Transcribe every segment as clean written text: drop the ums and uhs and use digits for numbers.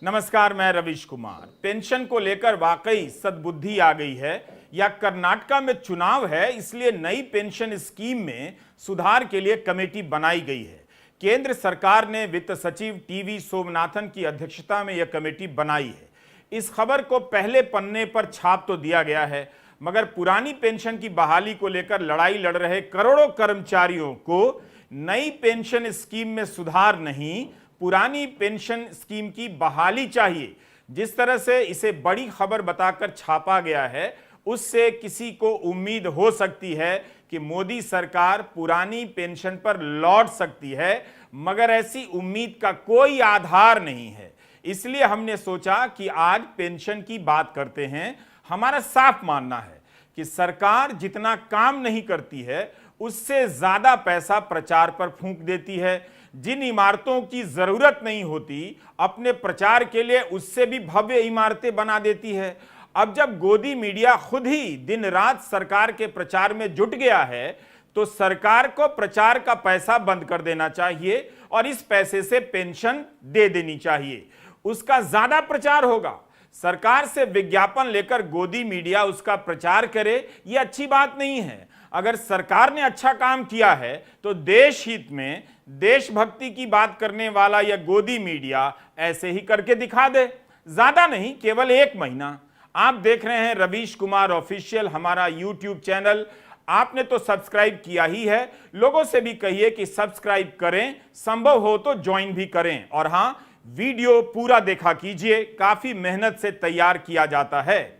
नमस्कार, मैं रवीश कुमार। पेंशन को लेकर वाकई सद्बुद्धि आ गई है या कर्नाटका में चुनाव है इसलिए नई पेंशन स्कीम में सुधार के लिए कमेटी बनाई गई है। केंद्र सरकार ने वित्त सचिव टीवी सोमनाथन की अध्यक्षता में यह कमेटी बनाई है। इस खबर को पहले पन्ने पर छाप तो दिया गया है, मगर पुरानी पेंशन की बहाली को लेकर लड़ाई लड़ रहे करोड़ों कर्मचारियों को नई पेंशन स्कीम में सुधार नहीं, पुरानी पेंशन स्कीम की बहाली चाहिए। जिस तरह से इसे बड़ी खबर बताकर छापा गया है, उससे किसी को उम्मीद हो सकती है कि मोदी सरकार पुरानी पेंशन पर लौट सकती है, मगर ऐसी उम्मीद का कोई आधार नहीं है। इसलिए हमने सोचा कि आज पेंशन की बात करते हैं। हमारा साफ मानना है कि सरकार जितना काम नहीं करती है, उससे ज्यादा पैसा प्रचार पर फूंक देती है। जिन इमारतों की जरूरत नहीं होती, अपने प्रचार के लिए उससे भी भव्य इमारतें बना देती है। अब जब गोदी मीडिया खुद ही दिन रात सरकार के प्रचार में जुट गया है, तो सरकार को प्रचार का पैसा बंद कर देना चाहिए और इस पैसे से पेंशन दे देनी चाहिए। उसका ज्यादा प्रचार होगा। सरकार से विज्ञापन लेकर गोदी मीडिया उसका प्रचार करे, यह अच्छी बात नहीं है। अगर सरकार ने अच्छा काम किया है तो देश हित में देशभक्ति की बात करने वाला यह गोदी मीडिया ऐसे ही करके दिखा दे। ज्यादा नहीं, केवल 1 महीना। आप देख रहे हैं रवीश कुमार ऑफिशियल, हमारा यूट्यूब चैनल। आपने तो सब्सक्राइब किया ही है, लोगों से भी कहिए कि सब्सक्राइब करें, संभव हो तो ज्वाइन भी करें। और हां, वीडियो पूरा देखा कीजिए, काफी मेहनत से तैयार किया जाता है।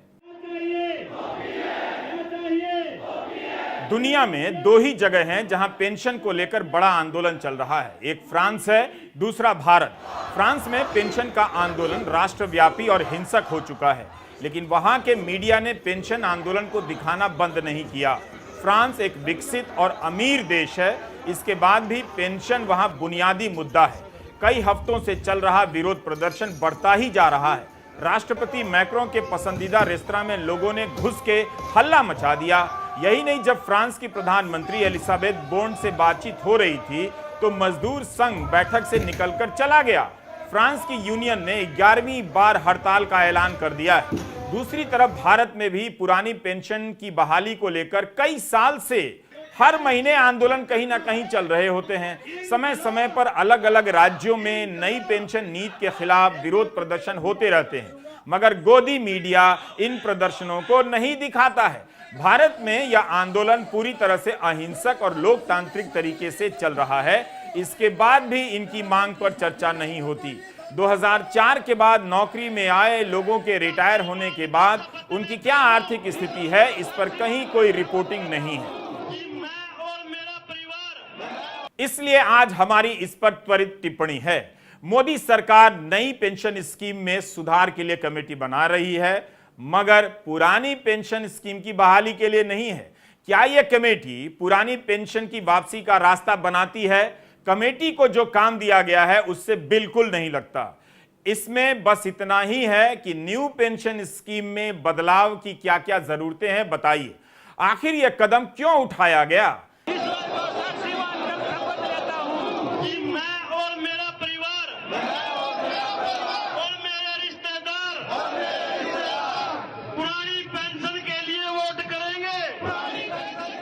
दुनिया में 2 ही जगह हैं जहां पेंशन को लेकर बड़ा आंदोलन चल रहा है। एक फ्रांस है, दूसरा भारत। फ्रांस में पेंशन का आंदोलन राष्ट्रव्यापी और हिंसक हो चुका है, लेकिन वहां के मीडिया ने पेंशन आंदोलन को दिखाना बंद नहीं किया। फ्रांस एक विकसित और अमीर देश है, इसके बाद भी पेंशन वहां बुनियादी मुद्दा है। कई हफ्तों से चल रहा विरोध प्रदर्शन बढ़ता ही जा रहा है। राष्ट्रपति मैक्रों के पसंदीदा रेस्तरां में लोगों ने घुस के हल्ला मचा दिया। यही नहीं, जब फ्रांस की प्रधानमंत्री एलिजाबेथ बोर्न से बातचीत हो रही थी तो मजदूर संघ बैठक से निकलकर चला गया। फ्रांस की यूनियन ने 11वीं बार हड़ताल का ऐलान कर दिया है। दूसरी तरफ भारत में भी पुरानी पेंशन की बहाली को लेकर कई साल से हर महीने आंदोलन कहीं ना कहीं चल रहे होते हैं। समय समय पर अलग अलग राज्यों में नई पेंशन नीति के खिलाफ विरोध प्रदर्शन होते रहते हैं, मगर गोदी मीडिया इन प्रदर्शनों को नहीं दिखाता है। भारत में यह आंदोलन पूरी तरह से अहिंसक और लोकतांत्रिक तरीके से चल रहा है। इसके बाद भी इनकी मांग पर चर्चा नहीं होती। 2004 के बाद नौकरी में आए लोगों के रिटायर होने के बाद उनकी क्या आर्थिक स्थिति है, इस पर कहीं कोई रिपोर्टिंग नहीं है। इसलिए आज हमारी इस पर त्वरित टिप्पणी है। मोदी सरकार नई पेंशन स्कीम में सुधार के लिए कमेटी बना रही है, मगर पुरानी पेंशन स्कीम की बहाली के लिए नहीं है। क्या यह कमेटी पुरानी पेंशन की वापसी का रास्ता बनाती है? कमेटी को जो काम दिया गया है उससे बिल्कुल नहीं लगता। इसमें बस इतना ही है कि न्यू पेंशन स्कीम में बदलाव की क्या क्या जरूरतें हैं, बताइए। आखिर यह कदम क्यों उठाया गया?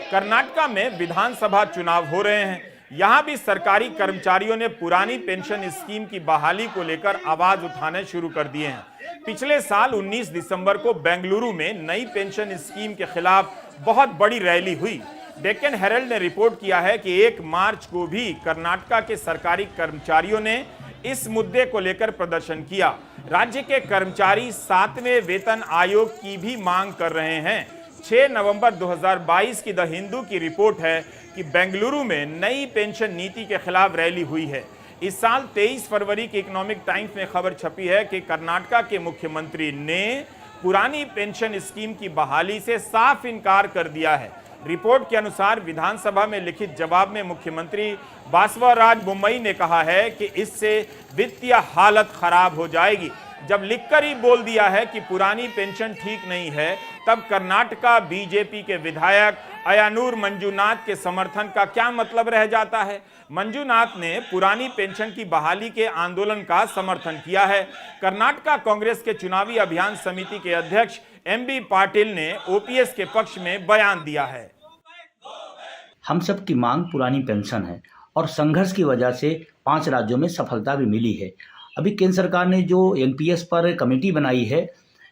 कर्नाटका में विधानसभा चुनाव हो रहे हैं। यहां भी सरकारी कर्मचारियों ने पुरानी पेंशन स्कीम की बहाली को लेकर आवाज उठाने शुरू कर दिए हैं। पिछले साल 19 दिसंबर को बेंगलुरु में नई पेंशन स्कीम के खिलाफ बहुत बड़ी रैली हुई। डेक्कन हेरल्ड ने रिपोर्ट किया है कि 1 मार्च को भी कर्नाटका के सरकारी कर्मचारियों ने इस मुद्दे को लेकर प्रदर्शन किया। राज्य के कर्मचारी 7वें वेतन आयोग की भी मांग कर रहे हैं। 6 नवंबर 2022 की द हिंदू की रिपोर्ट है कि बेंगलुरु में नई पेंशन नीति के खिलाफ रैली हुई है। इस साल 23 फरवरी की इकोनॉमिक टाइम्स में खबर छपी है कि कर्नाटका के मुख्यमंत्री ने पुरानी पेंशन स्कीम की बहाली से साफ इनकार कर दिया है। रिपोर्ट के अनुसार विधानसभा में लिखित जवाब में मुख्यमंत्री बासवराज बोम्मई ने कहा है कि इससे वित्तीय हालत खराब हो जाएगी। जब लिखकर ही बोल दिया है कि पुरानी पेंशन ठीक नहीं है, तब कर्नाटका बीजेपी के विधायक अयानूर मंजूनाथ के समर्थन का क्या मतलब रह जाता है? मंजूनाथ ने पुरानी पेंशन की बहाली के आंदोलन का समर्थन किया है। कर्नाटका कांग्रेस के चुनावी अभियान समिति के अध्यक्ष एमबी पाटिल ने ओपीएस के पक्ष में बयान दिया है। हम सब की मांग पुरानी पेंशन है और संघर्ष की वजह से 5 राज्यों में सफलता भी मिली है। अभी केंद्र सरकार ने जो एनपीएस पर कमेटी बनाई है,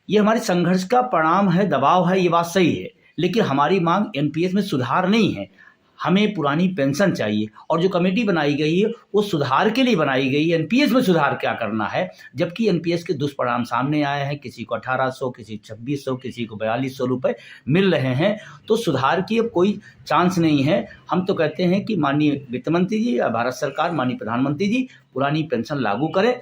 ये हमारे संघर्ष का परिणाम है, दबाव है, ये बात सही है। लेकिन हमारी मांग एनपीएस में सुधार नहीं है, हमें पुरानी पेंशन चाहिए। और जो कमेटी बनाई गई है वो सुधार के लिए बनाई गई है, एनपीएस में सुधार क्या करना है। जबकि एनपीएस के दुष्परिणाम सामने आए हैं, किसी को 1800, किसी 2600, किसी को 4200 रुपये मिल रहे हैं। तो सुधार की अब कोई चांस नहीं है। हम तो कहते हैं कि माननीय वित्त मंत्री जी या भारत सरकार, माननीय प्रधानमंत्री जी पुरानी पेंशन लागू करें।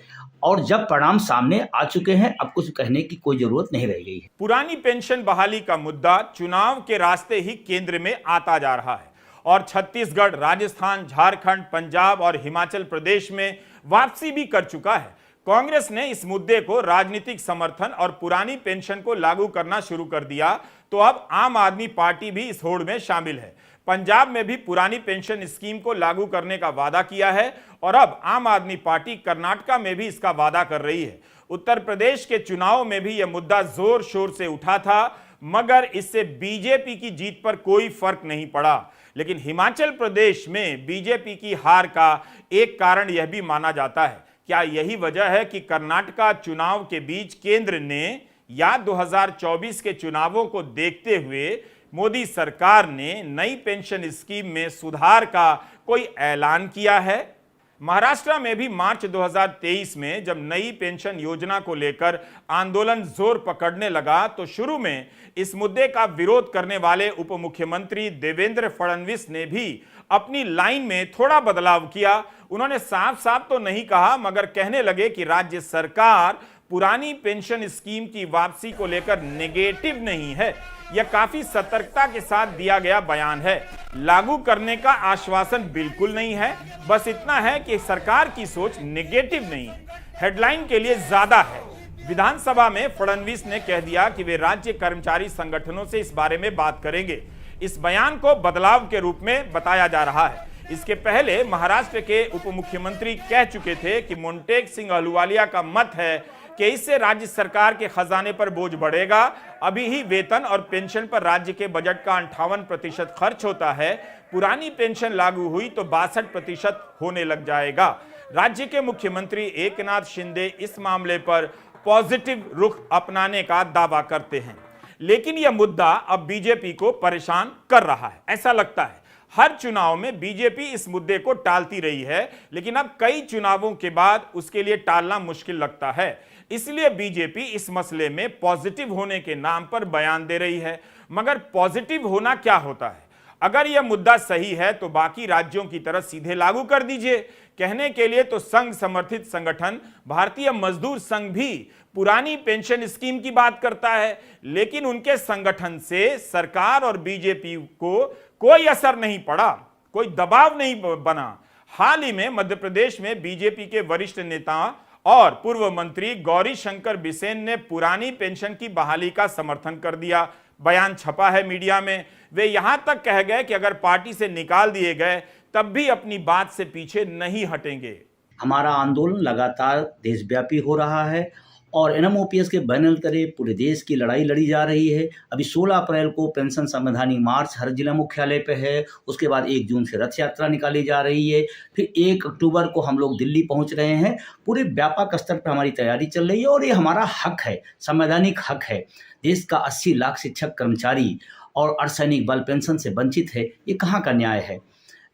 और जब परिणाम सामने आ चुके हैं, अब कुछ कहने की कोई जरूरत नहीं रह गई है। पुरानी पेंशन बहाली का मुद्दा चुनाव के रास्ते ही केंद्र में आता जा रहा है और छत्तीसगढ़, राजस्थान, झारखंड, पंजाब और हिमाचल प्रदेश में वापसी भी कर चुका है। कांग्रेस ने इस मुद्दे को राजनीतिक समर्थन और पुरानी पेंशन को लागू करना शुरू कर दिया, तो अब आम आदमी पार्टी भी इस होड़ में शामिल है। पंजाब में भी पुरानी पेंशन स्कीम को लागू करने का वादा किया है और अब आम आदमी पार्टी कर्नाटका में भी इसका वादा कर रही है। उत्तर प्रदेश के चुनाव में भी यह मुद्दा जोर शोर से उठा था, मगर इससे बीजेपी की जीत पर कोई फर्क नहीं पड़ा। लेकिन हिमाचल प्रदेश में बीजेपी की हार का एक कारण यह भी माना जाता है। क्या यही वजह है कि कर्नाटका चुनाव के बीच केंद्र ने या 2024 के चुनावों को देखते हुए मोदी सरकार ने नई पेंशन स्कीम में सुधार का कोई ऐलान किया है? महाराष्ट्र में भी मार्च 2023 में जब नई पेंशन योजना को लेकर आंदोलन जोर पकड़ने लगा, तो शुरू में इस मुद्दे का विरोध करने वाले उप मुख्यमंत्री देवेंद्र फडणवीस ने भी अपनी लाइन में थोड़ा बदलाव किया। उन्होंने साफ साफ तो नहीं कहा, मगर कहने लगे कि राज्य सरकार पुरानी पेंशन स्कीम की वापसी को लेकर नेगेटिव नहीं है। यह काफी सतर्कता के साथ दिया गया बयान है। लागू करने का आश्वासन बिल्कुल नहीं है, बस इतना है कि सरकार की सोच नेगेटिव नहीं है, हेडलाइन के लिए ज्यादा है। विधानसभा में फडणवीस ने कह दिया कि वे राज्य कर्मचारी संगठनों से इस बारे में बात करेंगे। इस बयान को बदलाव के रूप में बताया जा रहा है। इसके पहले महाराष्ट्र के उप मुख्यमंत्री कह चुके थे कि मोंटेक सिंह अहलूवालिया का मत है कि इससे राज्य सरकार के खजाने पर बोझ बढ़ेगा। अभी ही वेतन और पेंशन पर राज्य के बजट का 58% खर्च होता है। पुरानी पेंशन लागू हुई तो 62% होने लग जाएगा। राज्य के मुख्यमंत्री एकनाथ शिंदे इस मामले पर पॉजिटिव रुख अपनाने का दावा करते हैं, लेकिन यह मुद्दा अब बीजेपी को परेशान कर रहा है। ऐसा लगता है हर चुनाव में बीजेपी इस मुद्दे को टालती रही है, लेकिन अब कई चुनावों के बाद उसके लिए टालना मुश्किल लगता है। इसलिए बीजेपी इस मसले में पॉजिटिव होने के नाम पर बयान दे रही है। मगर पॉजिटिव होना क्या होता है? अगर यह मुद्दा सही है तो बाकी राज्यों की तरह सीधे लागू कर दीजिए। कहने के लिए तो संघ समर्थित संगठन भारतीय मजदूर संघ भी पुरानी पेंशन स्कीम की बात करता है, लेकिन उनके संगठन से सरकार और बीजेपी को कोई असर नहीं पड़ा, कोई दबाव नहीं बना। हाल ही में मध्य प्रदेश में बीजेपी के वरिष्ठ नेता और पूर्व मंत्री गौरी शंकर बिसेन ने पुरानी पेंशन की बहाली का समर्थन कर दिया। बयान छपा है मीडिया में। वे यहां तक कह गए कि अगर पार्टी से निकाल दिए गए तब भी अपनी बात से पीछे नहीं हटेंगे। हमारा आंदोलन लगातार देशव्यापी हो रहा है और एनएमओपीएस के बैनर तले पूरे देश की लड़ाई लड़ी जा रही है। अभी 16 अप्रैल को पेंशन संवैधानिक मार्च हर जिला मुख्यालय पे है। उसके बाद 1 जून से रथ यात्रा निकाली जा रही है। फिर 1 अक्टूबर को हम लोग दिल्ली पहुंच रहे हैं। पूरे व्यापक स्तर पर हमारी तैयारी चल रही है और ये हमारा हक है, संवैधानिक हक है। देश का 80 लाख शिक्षक कर्मचारी और अर्धसैनिक बल पेंशन से वंचित है। ये कहाँ का न्याय है?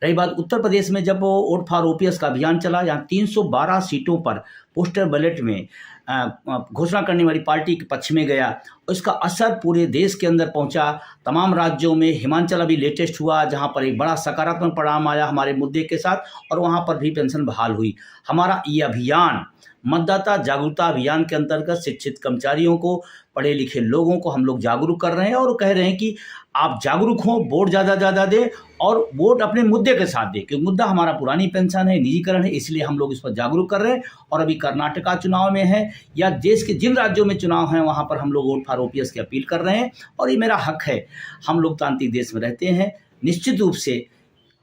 रही बात उत्तर प्रदेश में, जब वोट फॉर ओपीएस का अभियान चला, यहाँ 312 सीटों पर पोस्टर बैलेट में घोषणा करने वाली पार्टी के पक्ष में गया। इसका असर पूरे देश के अंदर पहुंचा, तमाम राज्यों में। हिमाचल अभी लेटेस्ट हुआ, जहां पर एक बड़ा सकारात्मक परिणाम आया हमारे मुद्दे के साथ, और वहां पर भी पेंशन बहाल हुई। हमारा ये अभियान मतदाता जागरूकता अभियान के अंतर्गत शिक्षित कर्मचारियों को, पढ़े लिखे लोगों को हम लोग जागरूक कर रहे हैं और कह रहे हैं कि आप जागरूक हों, वोट ज़्यादा दें और वोट अपने मुद्दे के साथ दें, क्योंकि मुद्दा हमारा पुरानी पेंशन है, निजीकरण है, इसलिए हम लोग इस पर जागरूक कर रहे हैं। और अभी कर्नाटका चुनाव में है या देश के जिन राज्यों में चुनाव हैं वहाँ पर हम लोग वोट फॉर ओपीएस की अपील कर रहे हैं और ये मेरा हक है। हम लोकतांत्रिक देश में रहते हैं। निश्चित रूप से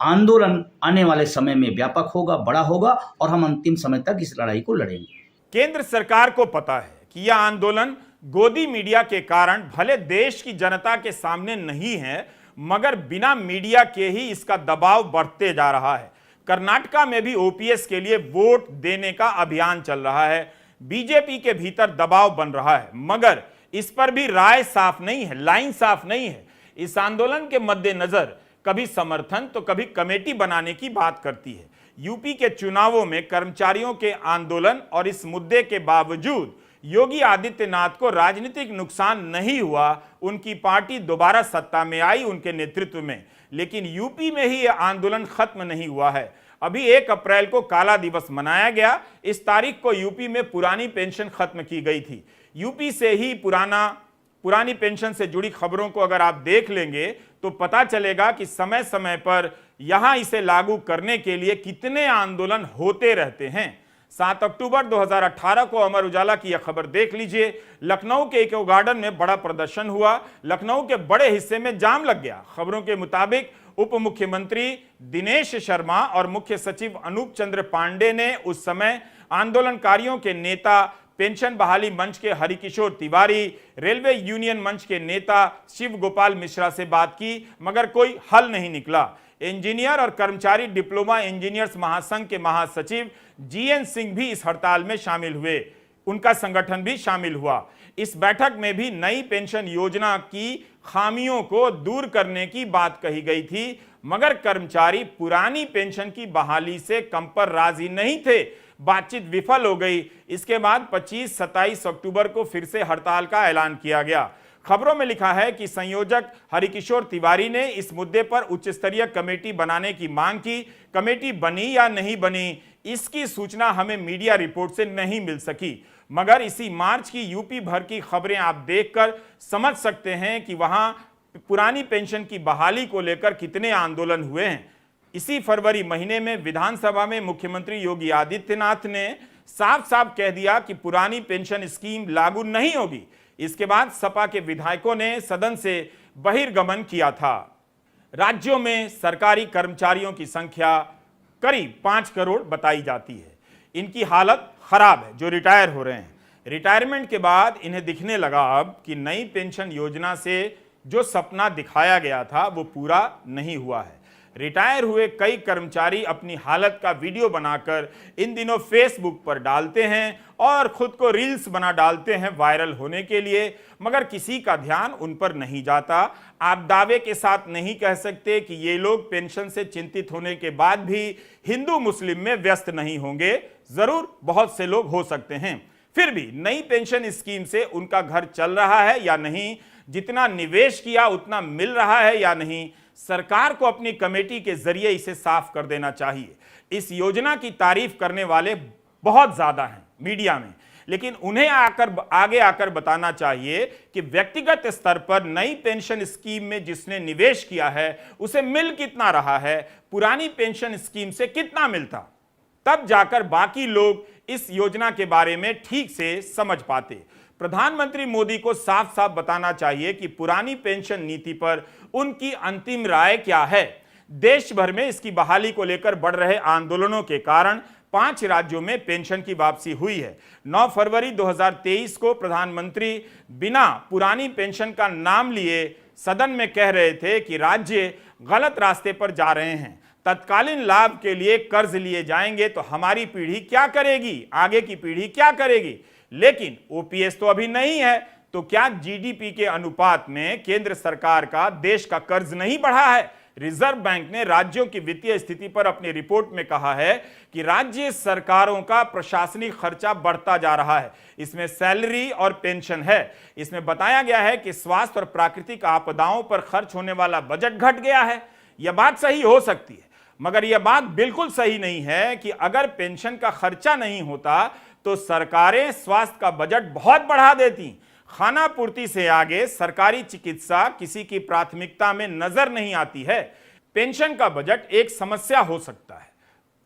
आंदोलन आने वाले समय में व्यापक होगा, बड़ा होगा और हम अंतिम समय तक इस लड़ाई को लड़ेंगे। केंद्र सरकार को पता है कि यह आंदोलन गोदी मीडिया के कारण भले देश की जनता के सामने नहीं है, मगर बिना मीडिया के ही इसका दबाव बढ़ते जा रहा है। कर्नाटका में भी ओपीएस के लिए वोट देने का अभियान चल रहा है। बीजेपी के भीतर दबाव बन रहा है, मगर इस पर भी राय साफ नहीं है, लाइन साफ नहीं है। इस आंदोलन के मद्देनजर कभी समर्थन तो कभी कमेटी बनाने की बात करती है। यूपी के चुनावों में कर्मचारियों के आंदोलन और इस मुद्दे के बावजूद योगी आदित्यनाथ को राजनीतिक नुकसान नहीं हुआ। उनकी पार्टी दोबारा सत्ता में आई उनके नेतृत्व में, लेकिन यूपी में ही यह आंदोलन खत्म नहीं हुआ है। अभी 1 अप्रैल को काला दिवस मनाया गया। इस तारीख को यूपी में पुरानी पेंशन खत्म की गई थी। यूपी से ही पुरानी पेंशन से जुड़ी खबरों को अगर आप देख लेंगे तो पता चलेगा कि समय समय पर यहां इसे लागू करने के लिए कितने आंदोलन होते रहते हैं। 7 अक्टूबर 2018 को अमर उजाला की यह खबर देख लीजिए। लखनऊ के इको गार्डन में बड़ा प्रदर्शन हुआ। लखनऊ के बड़े हिस्से में जाम लग गया। खबरों के मुताबिक उप मुख्यमंत्री दिनेश शर्मा और मुख्य सचिव अनूप चंद्र पांडे ने उस समय आंदोलनकारियों के नेता, पेंशन बहाली मंच के हरिकिशोर तिवारी, रेलवे यूनियन मंच के नेता शिव गोपाल मिश्रा से बात की, मगर कोई हल नहीं निकला। इंजीनियर और कर्मचारी डिप्लोमा इंजीनियर्स महासंघ के महासचिव जीएन सिंह भी इस हड़ताल में शामिल हुए। उनका संगठन भी शामिल हुआ। इस बैठक में भी नई पेंशन योजना की खामियों को दूर करने की बात कही गई थी, मगर कर्मचारी पुरानी पेंशन की बहाली से कम पर राजी नहीं थे। बातचीत विफल हो गई। इसके बाद 25-27 अक्टूबर को फिर से हड़ताल का ऐलान किया गया। खबरों में लिखा है कि संयोजक हरिकिशोर तिवारी ने इस मुद्दे पर उच्च स्तरीय कमेटी बनाने की मांग की। कमेटी बनी या नहीं बनी, इसकी सूचना हमें मीडिया रिपोर्ट से नहीं मिल सकी, मगर इसी मार्च की यूपी भर की खबरें आप देखकर समझ सकते हैं कि वहां पुरानी पेंशन की बहाली को लेकर कितने आंदोलन हुए हैं। इसी फरवरी महीने में विधानसभा में मुख्यमंत्री योगी आदित्यनाथ ने साफ साफ कह दिया कि पुरानी पेंशन स्कीम लागू नहीं होगी। इसके बाद सपा के विधायकों ने सदन से बहिर्गमन किया था। राज्यों में सरकारी कर्मचारियों की संख्या करीब 5 करोड़ बताई जाती है। इनकी हालत खराब है जो रिटायर हो रहे हैं। रिटायरमेंट के बाद इन्हें दिखने लगा अब कि नई पेंशन योजना से जो सपना दिखाया गया था वो पूरा नहीं हुआ है। रिटायर हुए कई कर्मचारी अपनी हालत का वीडियो बनाकर इन दिनों फेसबुक पर डालते हैं और खुद को रील्स बना डालते हैं वायरल होने के लिए, मगर किसी का ध्यान उन पर नहीं जाता। आप दावे के साथ नहीं कह सकते कि ये लोग पेंशन से चिंतित होने के बाद भी हिंदू मुस्लिम में व्यस्त नहीं होंगे। जरूर बहुत से लोग हो सकते हैं, फिर भी नई पेंशन स्कीम से उनका घर चल रहा है या नहीं, जितना निवेश किया उतना मिल रहा है या नहीं, सरकार को अपनी कमेटी के जरिए इसे साफ कर देना चाहिए। इस योजना की तारीफ करने वाले बहुत ज्यादा हैं मीडिया में, लेकिन उन्हें आगे आकर बताना चाहिए कि व्यक्तिगत स्तर पर नई पेंशन स्कीम में जिसने निवेश किया है उसे मिल कितना रहा है, पुरानी पेंशन स्कीम से कितना मिलता, तब जाकर बाकी लोग इस योजना के बारे में ठीक से समझ पाते। प्रधानमंत्री मोदी को साफ साफ बताना चाहिए कि पुरानी पेंशन नीति पर उनकी अंतिम राय क्या है। देश भर में इसकी बहाली को लेकर बढ़ रहे आंदोलनों के कारण 5 राज्यों में पेंशन की वापसी हुई है। 9 फरवरी 2023 को प्रधानमंत्री बिना पुरानी पेंशन का नाम लिए सदन में कह रहे थे कि राज्य गलत रास्ते पर जा रहे हैं, तत्कालीन लाभ के लिए कर्ज लिए जाएंगे तो हमारी पीढ़ी क्या करेगी, आगे की पीढ़ी क्या करेगी। लेकिन ओपीएस तो अभी नहीं है, तो क्या जीडीपी के अनुपात में केंद्र सरकार का देश का कर्ज नहीं बढ़ा है। रिजर्व बैंक ने राज्यों की वित्तीय स्थिति पर अपनी रिपोर्ट में कहा है कि राज्य सरकारों का प्रशासनिक खर्चा बढ़ता जा रहा है। इसमें सैलरी और पेंशन है। इसमें बताया गया है कि स्वास्थ्य और प्राकृतिक आपदाओं पर खर्च होने वाला बजट घट गया है। यह बात सही हो सकती है, मगर यह बात बिल्कुल सही नहीं है कि अगर पेंशन का खर्चा नहीं होता तो सरकारें स्वास्थ्य का बजट बहुत बढ़ा देती। खाना पूर्ति से आगे सरकारी चिकित्सा किसी की प्राथमिकता में नजर नहीं आती है। पेंशन का बजट एक समस्या हो सकता है,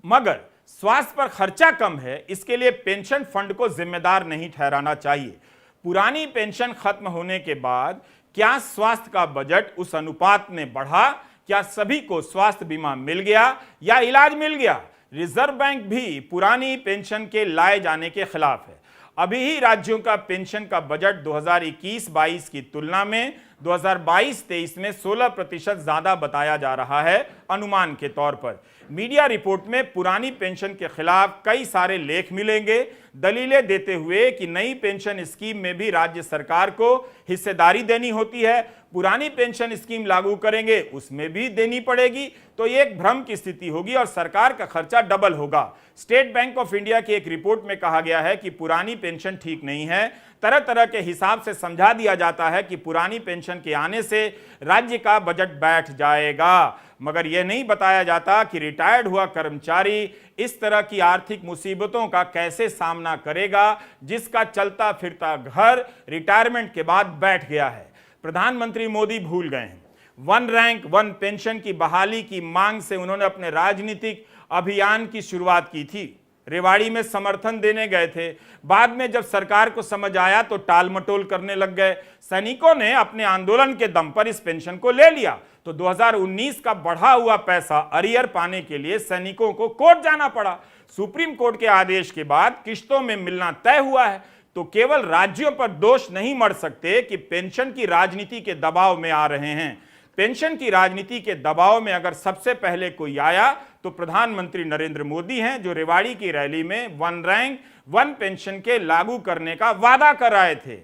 मगर स्वास्थ्य पर खर्चा कम है, इसके लिए पेंशन फंड को जिम्मेदार नहीं ठहराना चाहिए। पुरानी पेंशन खत्म होने के बाद क्या स्वास्थ्य का बजट उस अनुपात में बढ़ा? क्या सभी को स्वास्थ्य बीमा मिल गया या इलाज मिल गया? रिजर्व बैंक भी पुरानी पेंशन के लाए जाने के खिलाफ है। अभी ही राज्यों का पेंशन का बजट 2021-22 की तुलना में 2022-23 में 16% ज्यादा बताया जा रहा है। अनुमान के तौर पर मीडिया रिपोर्ट में पुरानी पेंशन के खिलाफ कई सारे लेख मिलेंगे, दलीलें देते हुए कि नई पेंशन स्कीम में भी राज्य सरकार को हिस्सेदारी देनी होती है। पुरानी पेंशन स्कीम लागू करेंगे, उसमें भी देनी पड़ेगी, तो ये एक भ्रम की स्थिति होगी और सरकार का खर्चा डबल होगा। स्टेट बैंक ऑफ इंडिया की एक रिपोर्ट में कहा गया है कि पुरानी पेंशन ठीक नहीं है। तरह तरह के हिसाब से समझा दिया जाता है कि पुरानी पेंशन के आने से राज्य का बजट बैठ जाएगा, मगर यह नहीं बताया जाता कि रिटायर्ड हुआ कर्मचारी इस तरह की आर्थिक मुसीबतों का कैसे सामना करेगा, जिसका चलता फिरता घर रिटायरमेंट के बाद बैठ गया है। प्रधानमंत्री मोदी भूल गए हैं। वन रैंक वन पेंशन की बहाली की मांग से उन्होंने अपने राजनीतिक अभियान की शुरुआत की थी। रेवाड़ी में समर्थन देने गए थे, बाद में जब सरकार को समझ आया तो टाल मटोल करने लग गए। सैनिकों ने अपने आंदोलन के दम पर इस पेंशन को ले लिया, तो 2019 का बढ़ा हुआ पैसा अरियर पाने के लिए सैनिकों को कोर्ट जाना पड़ा। सुप्रीम कोर्ट के आदेश के बाद किश्तों में मिलना तय हुआ है, तो केवल राज्यों पर दोष नहीं मढ़ सकते कि पेंशन की राजनीति के दबाव में आ रहे हैं। पेंशन की राजनीति के दबाव में अगर सबसे पहले कोई आया तो प्रधानमंत्री नरेंद्र मोदी हैं, जो रेवाड़ी की रैली में वन रैंक वन पेंशन के लागू करने का वादा कर आए थे।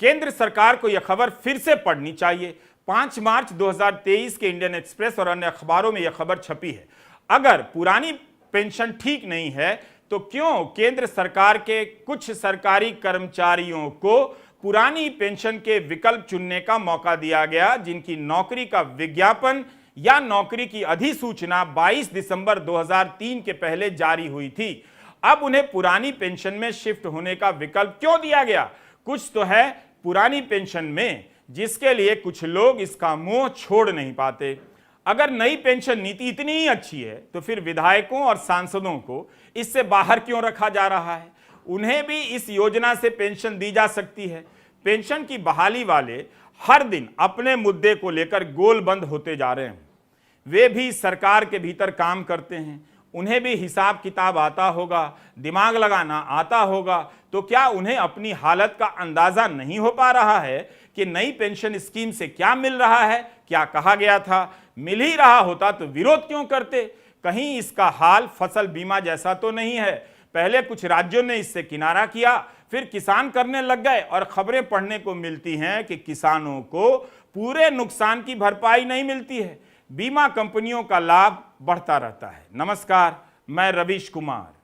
केंद्र सरकार को यह खबर फिर से पढ़नी चाहिए। 5 मार्च 2023 के इंडियन एक्सप्रेस और अन्य अखबारों में यह खबर छपी है। अगर पुरानी पेंशन ठीक नहीं है तो क्यों केंद्र सरकार के कुछ सरकारी कर्मचारियों को पुरानी पेंशन के विकल्प चुनने का मौका दिया गया, जिनकी नौकरी का विज्ञापन या नौकरी की अधिसूचना 22 दिसंबर 2003 के पहले जारी हुई थी। अब उन्हें पुरानी पेंशन में शिफ्ट होने का विकल्प क्यों दिया गया? कुछ तो है पुरानी पेंशन में जिसके लिए कुछ लोग इसका मोह छोड़ नहीं पाते। अगर नई पेंशन नीति इतनी ही अच्छी है तो फिर विधायकों और सांसदों को इससे बाहर क्यों रखा जा रहा है? उन्हें भी इस योजना से पेंशन दी जा सकती है। पेंशन की बहाली वाले हर दिन अपने मुद्दे को लेकर गोलबंद होते जा रहे हैं। वे भी सरकार के भीतर काम करते हैं, उन्हें भी हिसाब किताब आता होगा, दिमाग लगाना आता होगा, तो क्या उन्हें अपनी हालत का अंदाजा नहीं हो पा रहा है कि नई पेंशन स्कीम से क्या मिल रहा है? क्या कहा गया था? मिल ही रहा होता तो विरोध क्यों करते? कहीं इसका हाल फसल बीमा जैसा तो नहीं है? पहले कुछ राज्यों ने इससे किनारा किया, फिर किसान करने लग गए और खबरें पढ़ने को मिलती हैं कि किसानों को पूरे नुकसान की भरपाई नहीं मिलती है। बीमा कंपनियों का लाभ बढ़ता रहता है। नमस्कार, मैं रवीश कुमार।